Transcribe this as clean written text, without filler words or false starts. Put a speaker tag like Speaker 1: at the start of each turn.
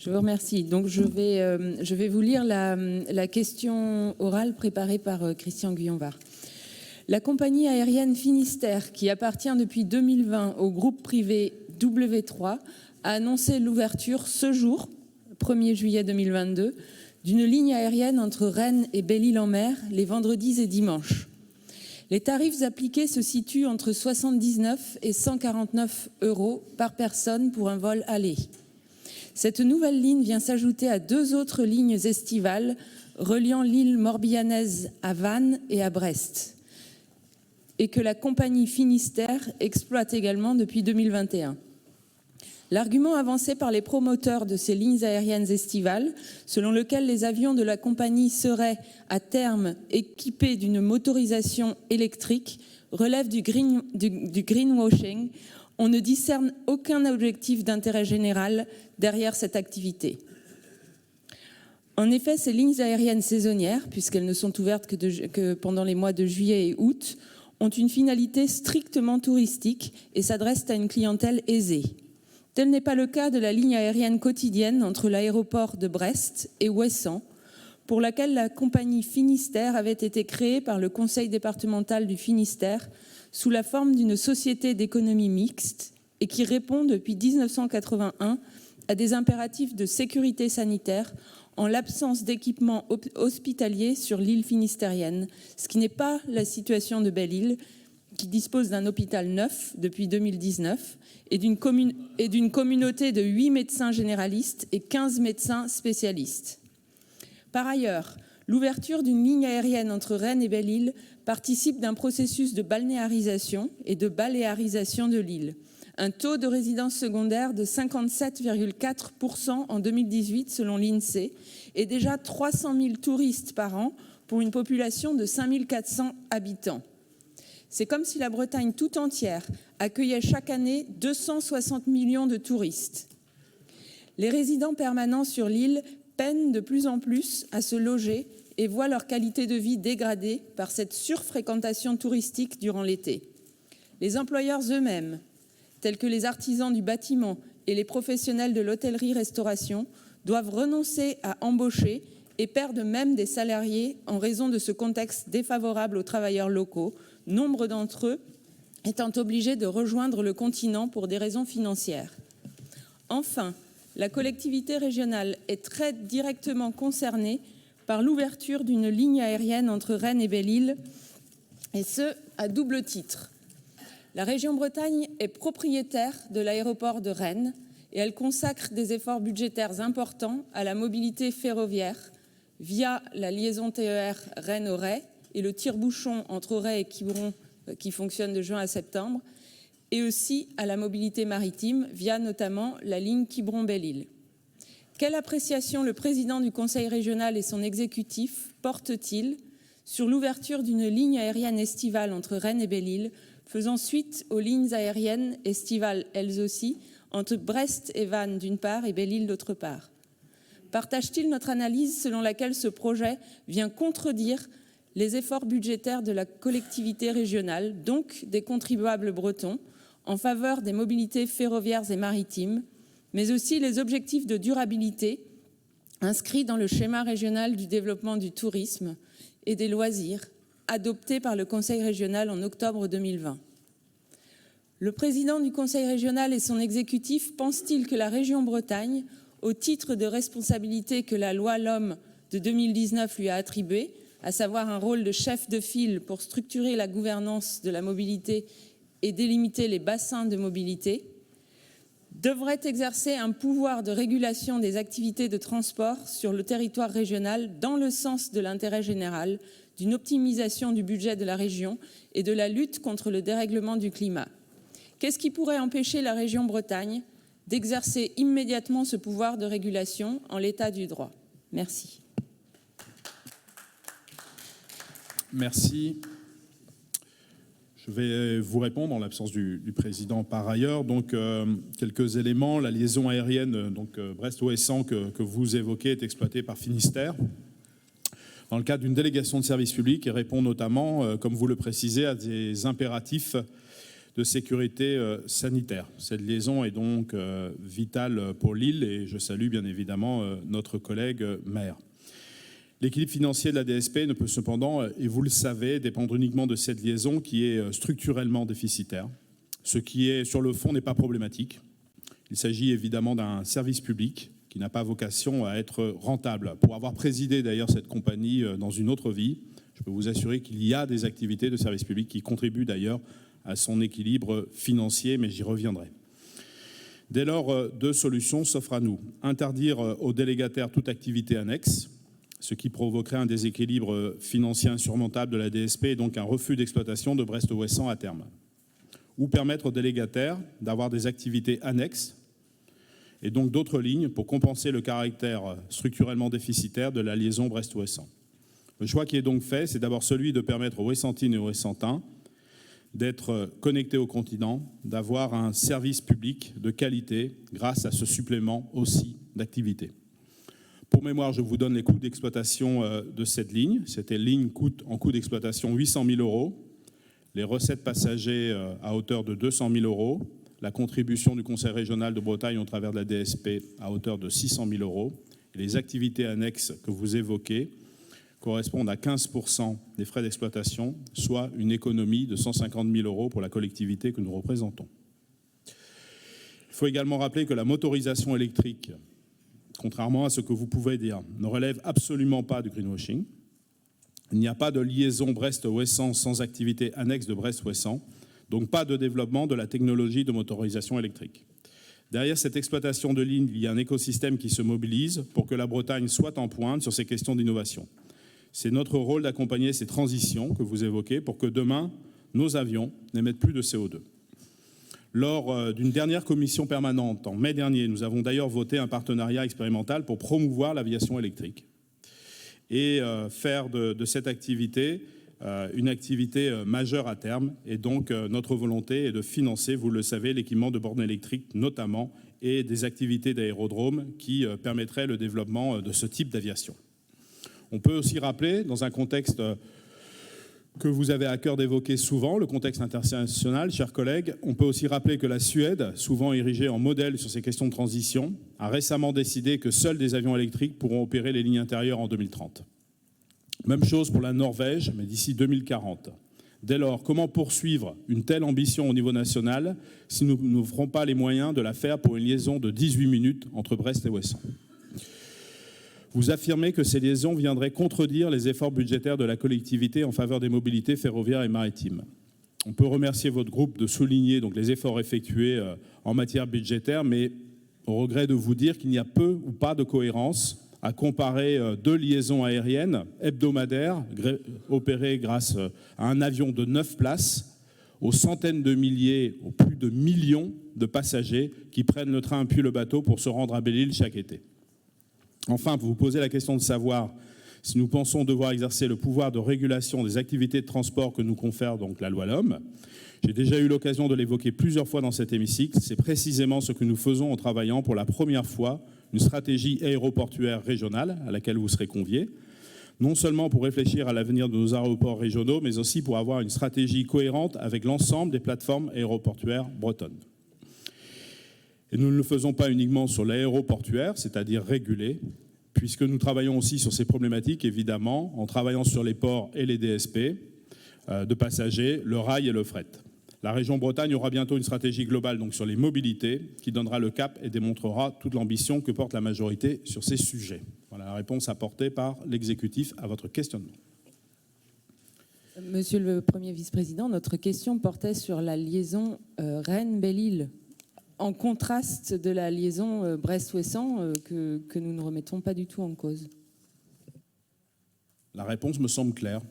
Speaker 1: Je vous remercie. Donc, je vais vous lire la question orale préparée par Christian Guyonvar. La compagnie aérienne Finistère, qui appartient depuis 2020 au groupe privé W3, a annoncé l'ouverture ce jour, 1er juillet 2022, d'une ligne aérienne entre Rennes et Belle-Île-en-Mer les vendredis et dimanches. Les tarifs appliqués se situent entre 79 et 149 € par personne pour un vol aller. Cette nouvelle ligne vient s'ajouter à 2 autres lignes estivales reliant l'île morbihanaise à Vannes et à Brest, et que la compagnie Finistère exploite également depuis 2021. L'argument avancé par les promoteurs de ces lignes aériennes estivales, selon lequel les avions de la compagnie seraient à terme équipés d'une motorisation électrique, relève du greenwashing. On ne discerne aucun objectif d'intérêt général derrière cette activité. En effet, ces lignes aériennes saisonnières, puisqu'elles ne sont ouvertes que pendant les mois de juillet et août, ont une finalité strictement touristique et s'adressent à une clientèle aisée. Tel n'est pas le cas de la ligne aérienne quotidienne entre l'aéroport de Brest et Ouessant, pour laquelle la compagnie Finistère avait été créée par le conseil départemental du Finistère sous la forme d'une société d'économie mixte et qui répond depuis 1981 à des impératifs de sécurité sanitaire en l'absence d'équipements hospitaliers sur l'île finistérienne, ce qui n'est pas la situation de Belle-Île, qui dispose d'un hôpital neuf depuis 2019 et d'une communauté de 8 médecins généralistes et 15 médecins spécialistes. Par ailleurs, l'ouverture d'une ligne aérienne entre Rennes et Belle-Île participe d'un processus de balnéarisation et de baléarisation de l'île. Un taux de résidence secondaire de 57,4% en 2018 selon l'INSEE et déjà 300 000 touristes par an pour une population de 5 400 habitants. C'est comme si la Bretagne tout entière accueillait chaque année 260 millions de touristes. Les résidents permanents sur l'île peinent de plus en plus à se loger et voient leur qualité de vie dégradée par cette surfréquentation touristique durant l'été. Les employeurs eux-mêmes, tels que les artisans du bâtiment et les professionnels de l'hôtellerie-restauration, doivent renoncer à embaucher et perdent même des salariés en raison de ce contexte défavorable aux travailleurs locaux, nombre d'entre eux étant obligés de rejoindre le continent pour des raisons financières. Enfin, la collectivité régionale est très directement concernée par l'ouverture d'une ligne aérienne entre Rennes et Belle-Île, et ce, à double titre. La région Bretagne est propriétaire de l'aéroport de Rennes et elle consacre des efforts budgétaires importants à la mobilité ferroviaire via la liaison TER Rennes-Auray et le tire-bouchon entre Auray et Quiberon qui fonctionne de juin à septembre, et aussi à la mobilité maritime via notamment la ligne Quiberon-Belle-Île. Quelle appréciation le président du conseil régional et son exécutif portent-ils sur l'ouverture d'une ligne aérienne estivale entre Rennes et Belle-Île, faisant suite aux lignes aériennes estivales elles aussi, entre Brest et Vannes d'une part et Belle-Île d'autre part? Partagent-ils notre analyse selon laquelle ce projet vient contredire les efforts budgétaires de la collectivité régionale, donc des contribuables bretons, en faveur des mobilités ferroviaires et maritimes, mais aussi les objectifs de durabilité inscrits dans le schéma régional du développement du tourisme et des loisirs, adopté par le Conseil régional en octobre 2020. Le président du Conseil régional et son exécutif pensent-ils que la région Bretagne, au titre de responsabilité que la loi LOM de 2019 lui a attribuée, à savoir un rôle de chef de file pour structurer la gouvernance de la mobilité et délimiter les bassins de mobilité, devrait exercer un pouvoir de régulation des activités de transport sur le territoire régional dans le sens de l'intérêt général, d'une optimisation du budget de la région et de la lutte contre le dérèglement du climat. Qu'est-ce qui pourrait empêcher la région Bretagne d'exercer immédiatement ce pouvoir de régulation en l'état du droit? Merci.
Speaker 2: Merci. Je vais vous répondre en l'absence du président par ailleurs. Donc, quelques éléments. La liaison aérienne Brest-Ouessant que vous évoquez est exploitée par Finistère dans le cadre d'une délégation de service public et répond notamment, comme vous le précisez, à des impératifs de sécurité sanitaire. Cette liaison est donc vitale pour l'île et je salue bien évidemment notre collègue maire. L'équilibre financier de la DSP ne peut cependant, et vous le savez, dépendre uniquement de cette liaison qui est structurellement déficitaire. Ce qui est sur le fond n'est pas problématique. Il s'agit évidemment d'un service public qui n'a pas vocation à être rentable. Pour avoir présidé d'ailleurs cette compagnie dans une autre vie, je peux vous assurer qu'il y a des activités de service public qui contribuent d'ailleurs à son équilibre financier, mais j'y reviendrai. Dès lors, deux solutions s'offrent à nous. Interdire aux délégataires toute activité annexe, ce qui provoquerait un déséquilibre financier insurmontable de la DSP et donc un refus d'exploitation de Brest-Ouessant à terme. Ou permettre aux délégataires d'avoir des activités annexes et donc d'autres lignes pour compenser le caractère structurellement déficitaire de la liaison Brest-Ouessant. Le choix qui est donc fait, c'est d'abord celui de permettre aux Ouessantines et aux Ouessantins d'être connectés au continent, d'avoir un service public de qualité grâce à ce supplément aussi d'activité. Pour mémoire, je vous donne les coûts d'exploitation de cette ligne. Cette ligne coûte en coût d'exploitation 800 000 €, les recettes passagers à hauteur de 200 000 €, la contribution du Conseil régional de Bretagne au travers de la DSP à hauteur de 600 000 €, et les activités annexes que vous évoquez correspondent à 15% des frais d'exploitation, soit une économie de 150 000 € pour la collectivité que nous représentons. Il faut également rappeler que la motorisation électrique, contrairement à ce que vous pouvez dire, ne relève absolument pas du greenwashing. Il n'y a pas de liaison Brest-Ouessant sans activité annexe de Brest-Ouessant, donc pas de développement de la technologie de motorisation électrique. Derrière cette exploitation de ligne, il y a un écosystème qui se mobilise pour que la Bretagne soit en pointe sur ces questions d'innovation. C'est notre rôle d'accompagner ces transitions que vous évoquez pour que demain, nos avions n'émettent plus de CO2. Lors d'une dernière commission permanente, en mai dernier, nous avons d'ailleurs voté un partenariat expérimental pour promouvoir l'aviation électrique et faire de cette activité une activité majeure à terme. Et donc, notre volonté est de financer, vous le savez, l'équipement de bornes électriques notamment et des activités d'aérodrome qui permettraient le développement de ce type d'aviation. On peut aussi rappeler, dans un contexte que vous avez à cœur d'évoquer souvent, le contexte international, chers collègues, on peut aussi rappeler que la Suède, souvent érigée en modèle sur ces questions de transition, a récemment décidé que seuls des avions électriques pourront opérer les lignes intérieures en 2030. Même chose pour la Norvège, mais d'ici 2040. Dès lors, comment poursuivre une telle ambition au niveau national si nous n'offrons pas les moyens de la faire pour une liaison de 18 minutes entre Brest et Ouessant ? Vous affirmez que ces liaisons viendraient contredire les efforts budgétaires de la collectivité en faveur des mobilités ferroviaires et maritimes. On peut remercier votre groupe de souligner donc les efforts effectués en matière budgétaire, mais au regret de vous dire qu'il n'y a peu ou pas de cohérence à comparer deux liaisons aériennes hebdomadaires opérées grâce à un avion de 9 places aux centaines de milliers, aux plus de millions de passagers qui prennent le train puis le bateau pour se rendre à Belle-Île chaque été. Enfin, vous vous posez la question de savoir si nous pensons devoir exercer le pouvoir de régulation des activités de transport que nous confère donc la loi LOM. J'ai déjà eu l'occasion de l'évoquer plusieurs fois dans cet hémicycle. C'est précisément ce que nous faisons en travaillant pour la première fois une stratégie aéroportuaire régionale à laquelle vous serez conviés, non seulement pour réfléchir à l'avenir de nos aéroports régionaux, mais aussi pour avoir une stratégie cohérente avec l'ensemble des plateformes aéroportuaires bretonnes. Et nous ne le faisons pas uniquement sur l'aéroportuaire, c'est-à-dire régulé, puisque nous travaillons aussi sur ces problématiques, évidemment, en travaillant sur les ports et les DSP de passagers, le rail et le fret. La région Bretagne aura bientôt une stratégie globale donc, sur les mobilités qui donnera le cap et démontrera toute l'ambition que porte la majorité sur ces sujets. Voilà la réponse apportée par l'exécutif à votre questionnement.
Speaker 1: Monsieur le Premier vice-président, notre question portait sur la liaison Rennes-Belle-Île, en contraste de la liaison Brest-Ouessant que nous ne remettons pas du tout en cause.
Speaker 2: La réponse me semble claire.